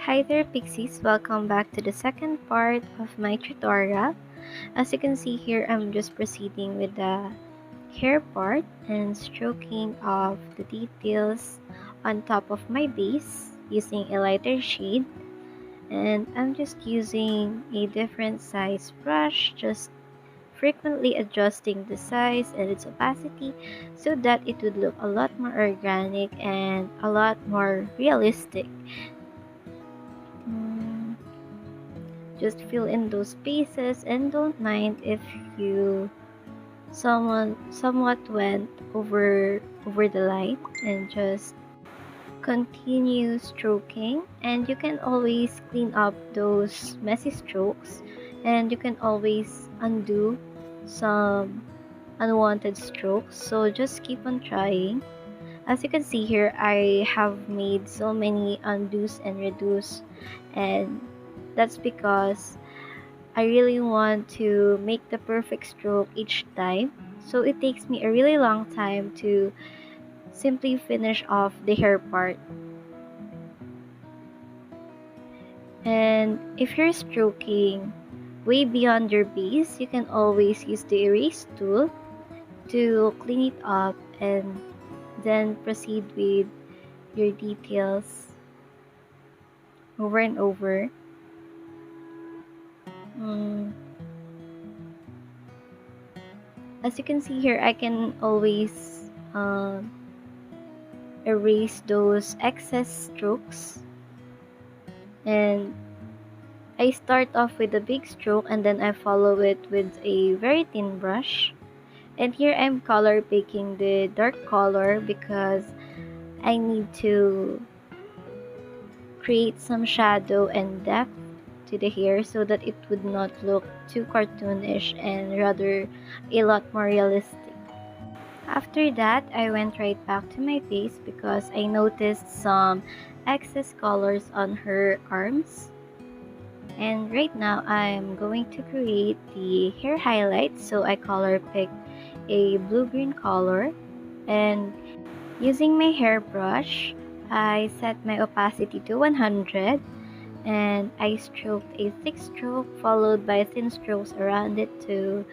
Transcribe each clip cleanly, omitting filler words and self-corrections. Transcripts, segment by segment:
Hi there Pixies, welcome back to the second part of my tutorial. As you can see here, I'm just proceeding with the hair part and stroking of the details on top of my base using a lighter shade. And I'm just using a different size brush, just frequently adjusting the size and its opacity so that it would look a lot more organic and a lot more realistic. Just fill in those spaces and don't mind if you somewhat went over the line, and just continue stroking. And you can always clean up those messy strokes, and you can always undo some unwanted strokes, so just keep on trying. As you can see here, I have made so many undos and redos, and that's because I really want to make the perfect stroke each time. So it takes me a really long time to simply finish off the hair part. And if you're stroking way beyond your base, you can always use the erase tool to clean it up and then proceed with your details over and over. As you can see here, I can always erase those excess strokes, and I start off with a big stroke and then I follow it with a very thin brush. And here I'm color picking the dark color because I need to create some shadow and depth to the hair so that it would not look too cartoonish and rather a lot more realistic. After that, I went right back to my face because I noticed some excess colors on her arms. And right now, I'm going to create the hair highlights, so I color picked a blue-green color. And using my hairbrush, I set my opacity to 100, and I stroked a thick stroke followed by thin strokes around it to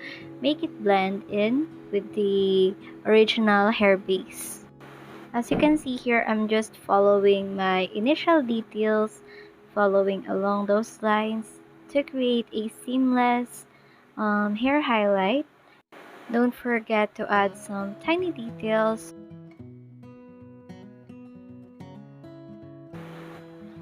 make it blend in with the original hair base. As you can see here, I'm just following my initial details, following along those lines to create a seamless hair highlight. Don't forget to add some tiny details.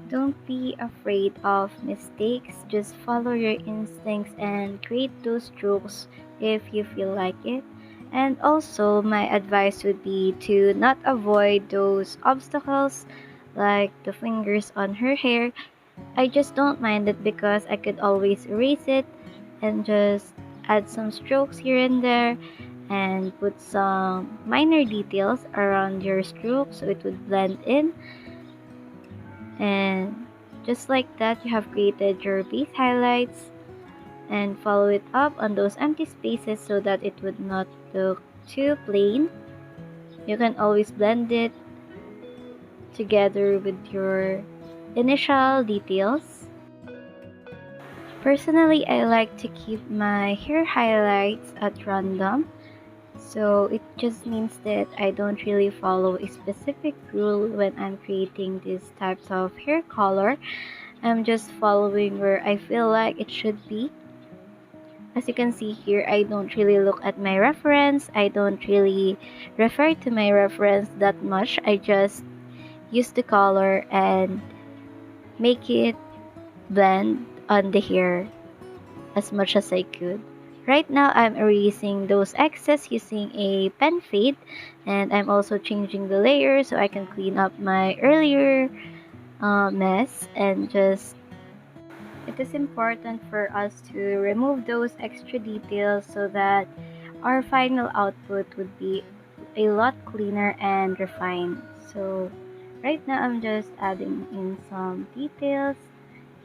Don't be afraid of mistakes, just follow your instincts and create those strokes if you feel like it. And also, my advice would be to not avoid those obstacles like the fingers on her hair. I just don't mind it because I could always erase it and just add some strokes here and there and put some minor details around your stroke so it would blend in. And just like that, you have created your base highlights, and follow it up on those empty spaces so that it would not look too plain. You can always blend it together with your initial details. Personally, I like to keep my hair highlights at random, so it just means that I don't really follow a specific rule when I'm creating these types of hair color. I'm just following where I feel like it should be. As you can see here, I don't really look at my reference. I don't really refer to my reference that much. I just use the color and make it blend on the hair as much as I could. Right now, I'm erasing those excess using a pen fade, and I'm also changing the layer so I can clean up my earlier mess. And just, it is important for us to remove those extra details so that our final output would be a lot cleaner and refined. So right now, I'm just adding in some details,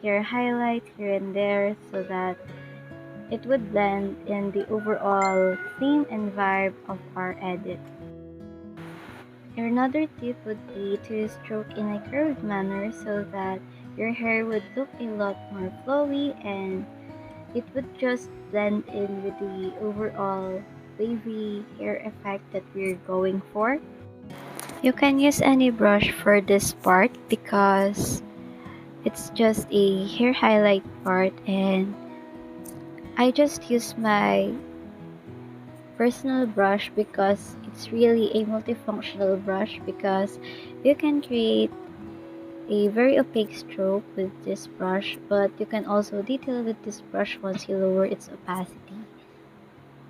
hair highlights here and there so that it would blend in the overall theme and vibe of our edit. Another tip would be to stroke in a curved manner so that your hair would look a lot more flowy and it would just blend in with the overall wavy hair effect that we're going for. You can use any brush for this part because it's just a hair highlight part, and I just use my personal brush because it's really a multifunctional brush, because you can create a very opaque stroke with this brush, but you can also detail with this brush once you lower its opacity.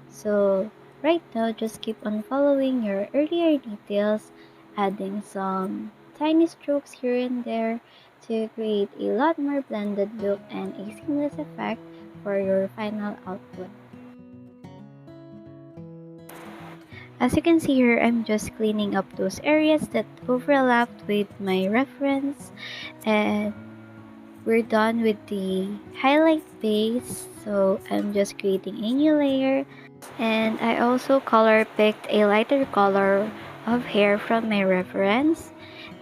So right now, just keep on following your earlier details, adding some tiny strokes here and there to create a lot more blended look and a seamless effect for your final output. As you can see here, I'm just cleaning up those areas that overlapped with my reference, and we're done with the highlight base. So I'm just creating a new layer, and I also color picked a lighter color of hair from my reference.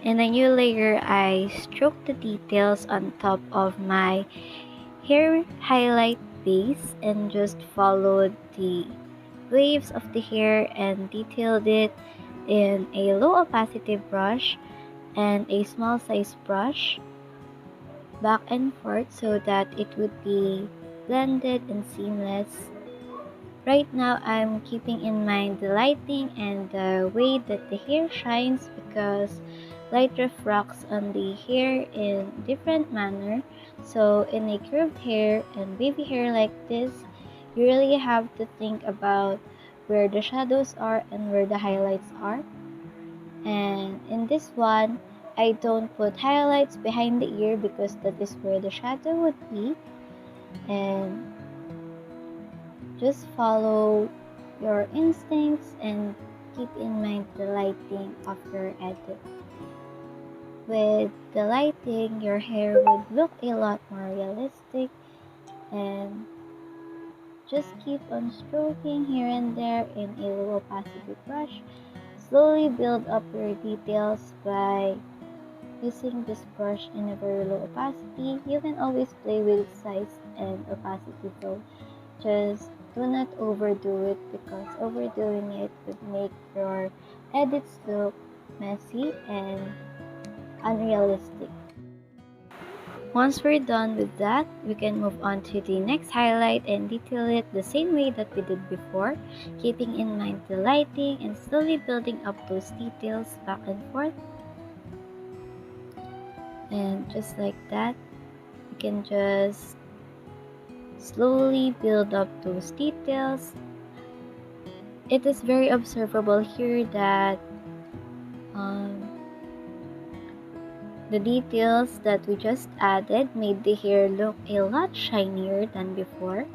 In a new layer, I stroked the details on top of my hair highlight base and just followed the waves of the hair and detailed it in a low opacity brush and a small size brush back and forth so that it would be blended and seamless. Right now, I'm keeping in mind the lighting and the way that the hair shines, because light refracts on the hair in different manner. So in a curved hair and wavy hair like this, you really have to think about where the shadows are and where the highlights are. And in this one, I don't put highlights behind the ear because that is where the shadow would be. And just follow your instincts and keep in mind the lighting of your edit. With the lighting, your hair would look a lot more realistic, and just keep on stroking here and there in a low opacity brush. Slowly build up your details by using this brush in a very low opacity. You can always play with size and opacity though. Just do not overdo it, because overdoing it would make your edits look messy and unrealistic. Once we're done with that, we can move on to the next highlight and detail it the same way that we did before, keeping in mind the lighting and slowly building up those details back and forth. And just like that, you can just slowly build up those details. It is very observable here that the details that we just added made the hair look a lot shinier than before,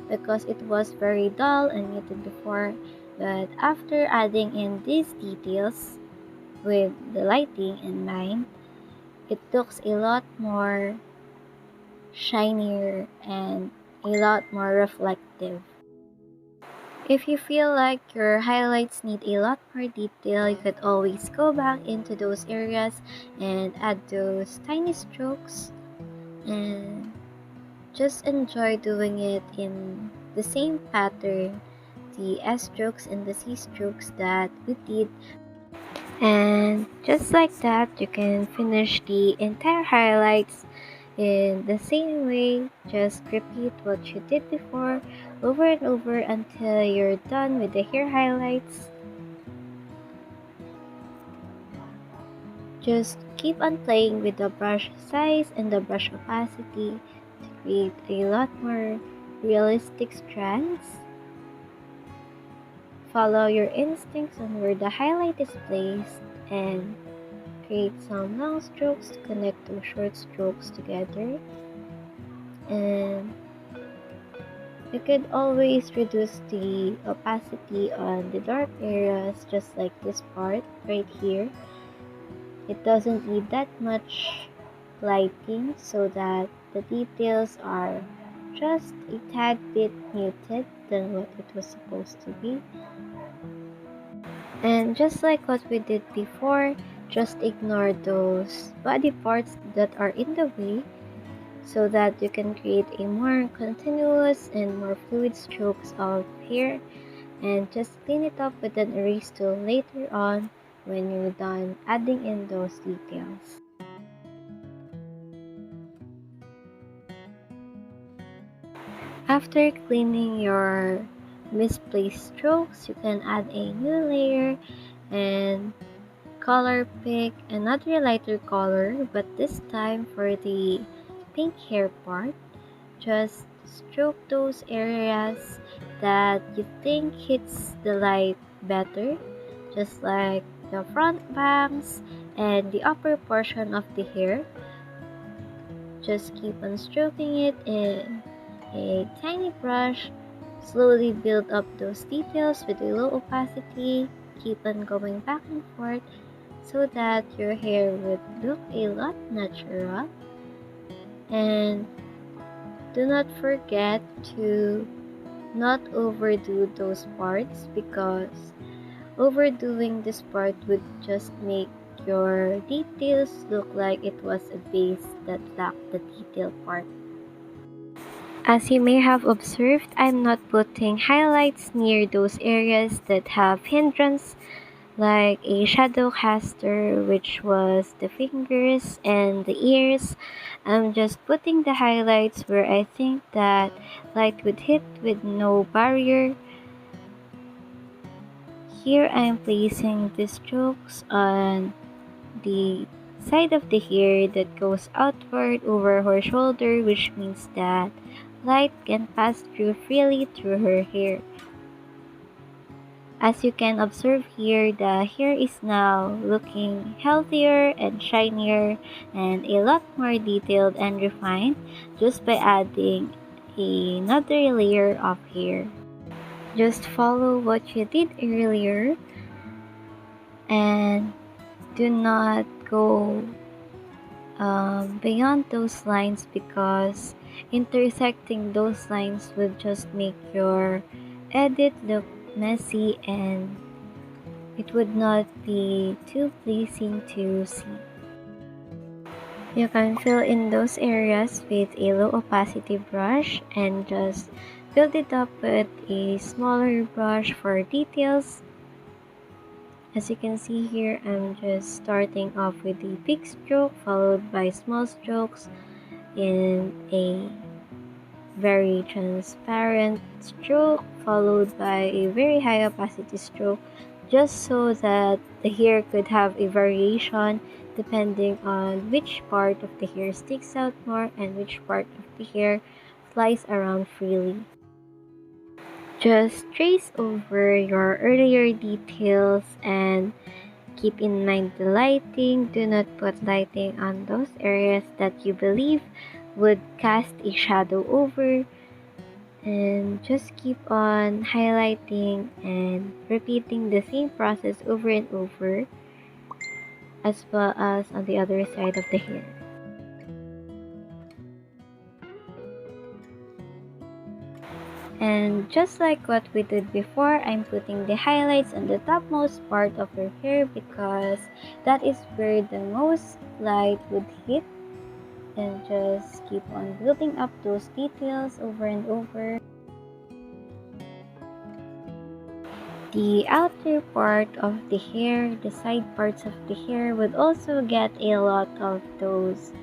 because it was very dull and muted before. But after adding in these details with the lighting in mind, it looks a lot more shinier and a lot more reflective. If you feel like your highlights need a lot more detail, you could always go back into those areas and add those tiny strokes, and just enjoy doing it in the same pattern, the S strokes and the C strokes that we did. And just like that, you can finish the entire highlights in the same way. Just repeat what you did before over and over until you're done with the hair highlights. Just keep on playing with the brush size and the brush opacity to create a lot more realistic strands. Follow your instincts on where the highlight is placed and create some long strokes to connect those short strokes together. And you could always reduce the opacity on the dark areas, just like this part right here. It doesn't need that much lighting, so that the details are just a tad bit muted than what it was supposed to be. And just like what we did before, Just ignore those body parts that are in the way so that you can create a more continuous and more fluid strokes of hair, and just clean it up with an erase tool later on when you're done adding in those details. After cleaning your misplaced strokes, you can add a new layer and color pick another lighter color, but this time for the pink hair part. Just stroke those areas that you think hits the light better, just like the front bangs and the upper portion of the hair. Just keep on stroking it in a tiny brush. Slowly build up those details with a low opacity. Keep on going back and forth so that your hair would look a lot natural. And do not forget to not overdo those parts, because overdoing this part would just make your details look like it was a base that lacked the detail part. As you may have observed, I'm not putting highlights near those areas that have hindrance, like a shadow caster, which was the fingers and the ears. I'm just putting the highlights where I think that light would hit with no barrier. Here I'm placing the strokes on the side of the hair that goes outward over her shoulder, which means that light can pass through freely through her hair. As you can observe here, the hair is now looking healthier and shinier and a lot more detailed and refined just by adding another layer of hair. Just follow what you did earlier and do not go beyond those lines, because intersecting those lines would just make your edit look messy and it would not be too pleasing to see. You can fill in those areas with a low opacity brush and just build it up with a smaller brush for details. As you can see here, I'm just starting off with a big stroke followed by small strokes in a very transparent stroke followed by a very high opacity stroke, just so that the hair could have a variation depending on which part of the hair sticks out more and which part of the hair flies around freely. Just trace over your earlier details and keep in mind the lighting. Do not put lighting on those areas that you believe would cast a shadow over, and just keep on highlighting and repeating the same process over and over, as well as on the other side of the hair. And just like what we did before, I'm putting the highlights on the topmost part of your hair because that is where the most light would hit, and just keep on building up those details over and over. The outer part of the hair, the side parts of the hair would also get a lot of those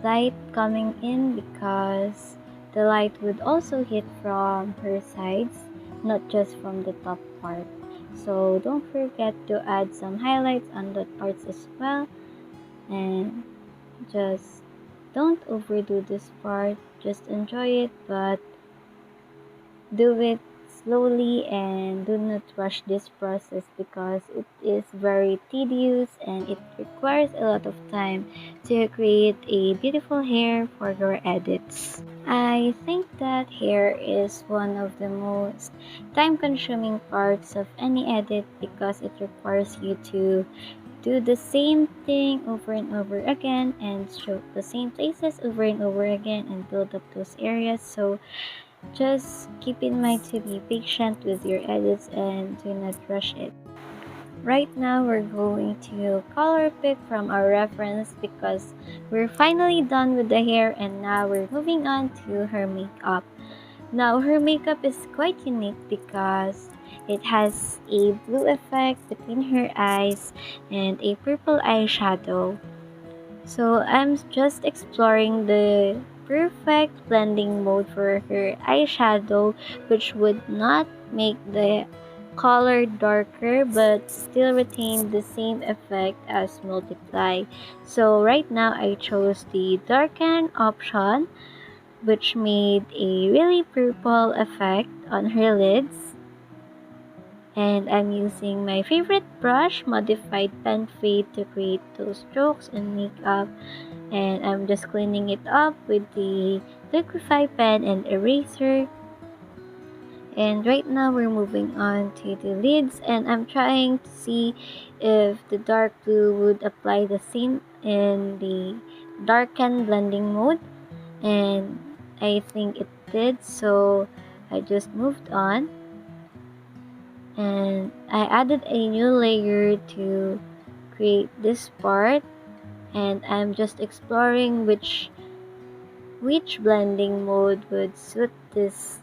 light coming in, because the light would also hit from her sides, not just from the top part. So don't forget to add some highlights on that parts as well, and just don't overdo this part. Just enjoy it, but do it slowly and do not rush this process, because it is very tedious and it requires a lot of time to create a beautiful hair for your edits. I think that hair is one of the most time-consuming parts of any edit, because it requires you to do the same thing over and over again and stroke the same places over and over again and build up those areas. So just keep in mind to be patient with your edits and do not rush it. Right now, we're going to color pick from our reference because we're finally done with the hair and now we're moving on to her makeup. Now, her makeup is quite unique because it has a blue effect between her eyes and a purple eyeshadow. So I'm just exploring the perfect blending mode for her eyeshadow, which would not make the color darker but still retain the same effect as multiply. So right now I chose the darken option, which made a really purple effect on her lids. And I'm using my favorite brush, modified pen fade, to create those strokes and makeup. And I'm just cleaning it up with the liquify pen and eraser. And right now we're moving on to the lids, and I'm trying to see if the dark blue would apply the same in the darken blending mode, and I think it did, so I just moved on and I added a new layer to create this part, and I'm just exploring which blending mode would suit this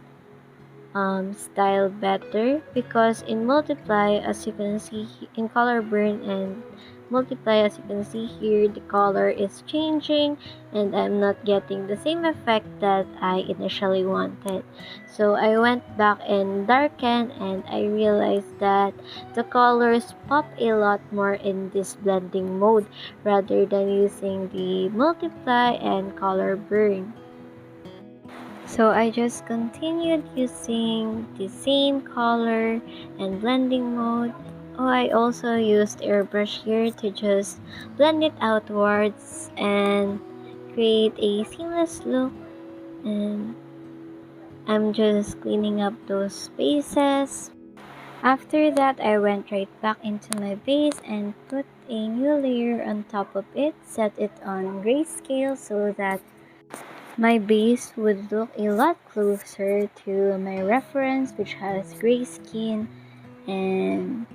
style better, because in multiply, as you can see in color burn and multiply, as you can see here, the color is changing and I'm not getting the same effect that I initially wanted. So I went back and darkened and I realized that the colors pop a lot more in this blending mode rather than using the multiply and color burn. So I just continued using the same color and blending mode. Oh, I also used airbrush here to just blend it outwards and create a seamless look, and I'm just cleaning up those spaces. After that, I went right back into my base and put a new layer on top of it, set it on grayscale so that my base would look a lot closer to my reference, which has gray skin, and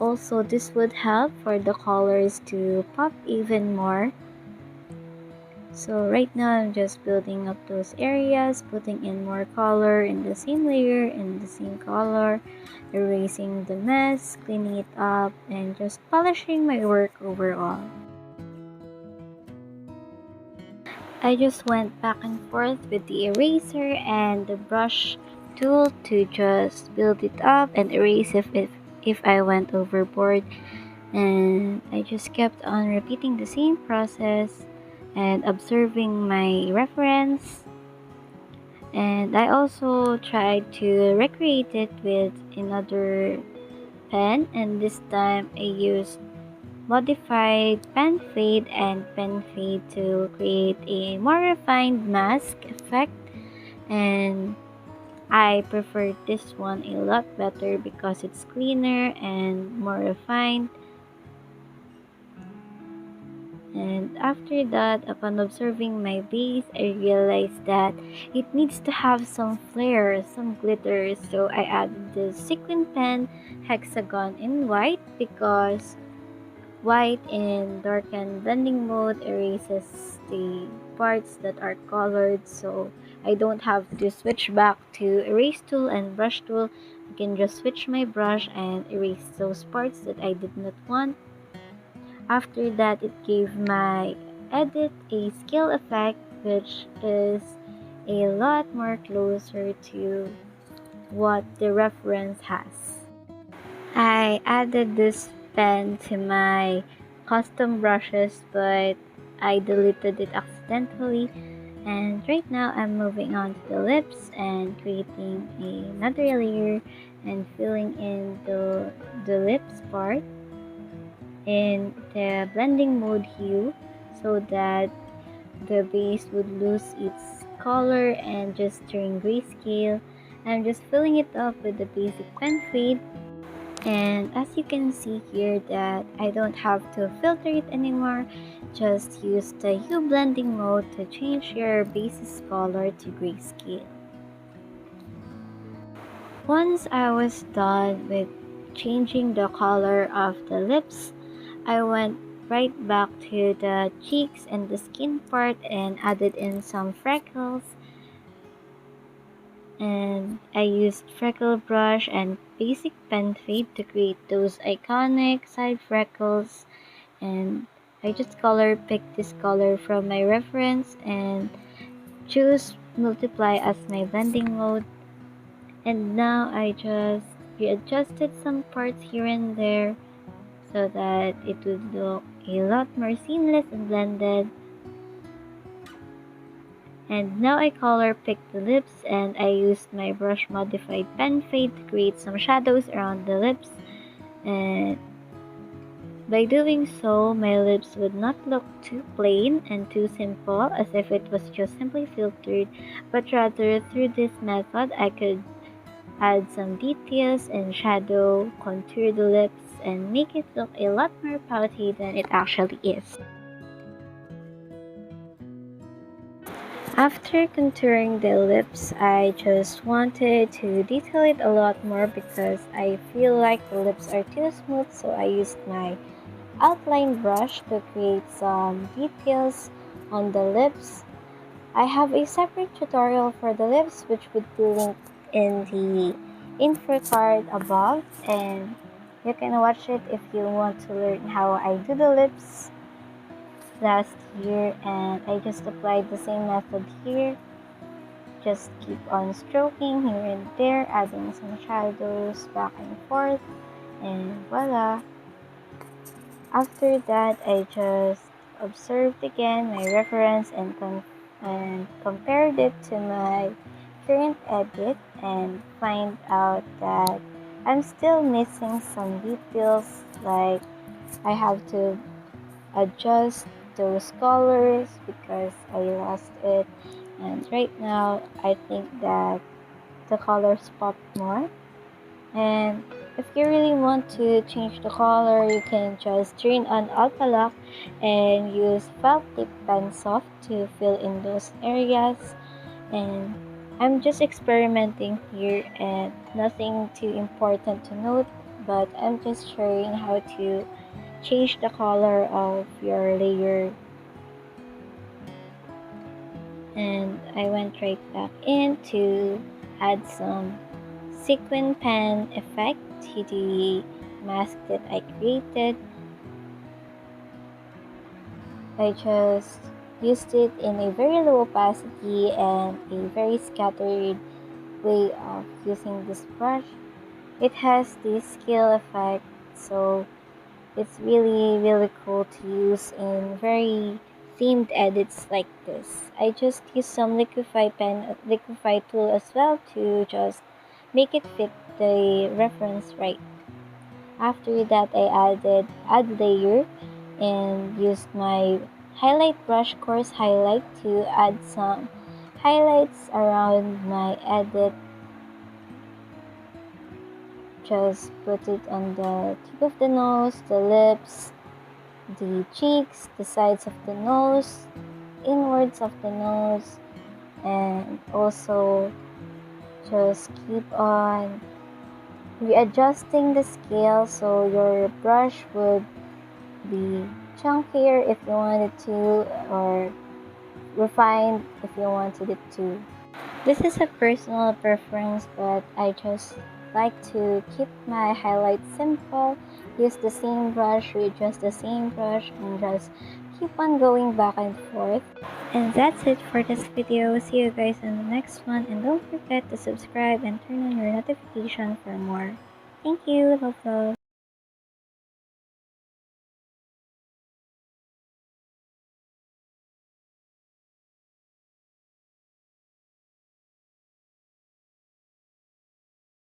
also this would help for the colors to pop even more. So right now I'm just building up those areas, putting in more color in the same layer in the same color, erasing the mess, cleaning it up, and just polishing my work overall. I just went back and forth with the eraser and the brush tool to just build it up and erase if I went overboard, and I just kept on repeating the same process and observing my reference, and I also tried to recreate it with another pen, and this time I used modified pen fade and pen fade to create a more refined mask effect, and I prefer this one a lot better because it's cleaner and more refined. And after that, upon observing my base, I realized that it needs to have some flair, some glitter, so I added the sequin pen hexagon in white because white in darken blending mode erases the parts that are colored, so I don't have to switch back to erase tool and brush tool. I can just switch my brush and erase those parts that I did not want. After that, it gave my edit a scale effect, which is a lot more closer to what the reference has. I added this pen to my custom brushes, but I deleted it accidentally, and right now I'm moving on to the lips and creating another layer and filling in the lips part in the blending mode hue so that the base would lose its color and just turn grayscale. I'm just filling it up with the basic pen fade, and as you can see here that I don't have to filter it anymore, just use the hue blending mode to change your base's color to grayscale. Once I was done with changing the color of the lips, I went right back to the cheeks and the skin part and added in some freckles. And I used freckle brush and basic pen fade to create those iconic side freckles. And I just color picked this color from my reference and choose multiply as my blending mode. And now I just readjusted some parts here and there so that it would look a lot more seamless and blended. And now I color picked the lips and I used my brush modified pen fade to create some shadows around the lips. And by doing so, my lips would not look too plain and too simple as if it was just simply filtered, but rather through this method I could add some details and shadow, contour the lips, and make it look a lot more pouty than it actually is. After contouring the lips, I just wanted to detail it a lot more because I feel like the lips are too smooth, so I used my outline brush to create some details on the lips. I have a separate tutorial for the lips which would be linked in the info card above, and you can watch it if you want to learn how I do the lips last year. And I just applied the same method here. Just keep on stroking here and there, adding some shadows back and forth, and voila. After that, I just observed again my reference and compared it to my current edit and find out that I'm still missing some details, like I have to adjust those colors because I lost it, and right now I think that the colors pop more. And if you really want to change the color, you can just turn on Alpha Lock and use Felt Tip Pen Soft to fill in those areas. And I'm just experimenting here and nothing too important to note, but I'm just showing how to change the color of your layer. And I went right back in to add some sequin pen effect to the mask that I created. I just used it in a very low opacity and a very scattered way of using this brush. It has this scale effect, so it's really cool to use in very themed edits like this. I just used some liquify tool as well to just make it fit the reference right. After that, I add layer and used my highlight brush, coarse highlight, to add some highlights around my edit. Just put it on the tip of the nose, the lips, the cheeks, the sides of the nose, inwards of the nose, and also just keep on readjusting the scale so your brush would be chunkier if you wanted to, or refined if you wanted it to. This is a personal preference, but I just like to keep my highlights simple, use the same brush, readjust the same brush, and just keep on going back and forth. And that's it for this video. See you guys in the next one, and don't forget to subscribe and turn on your notification for more. Thank you. Love.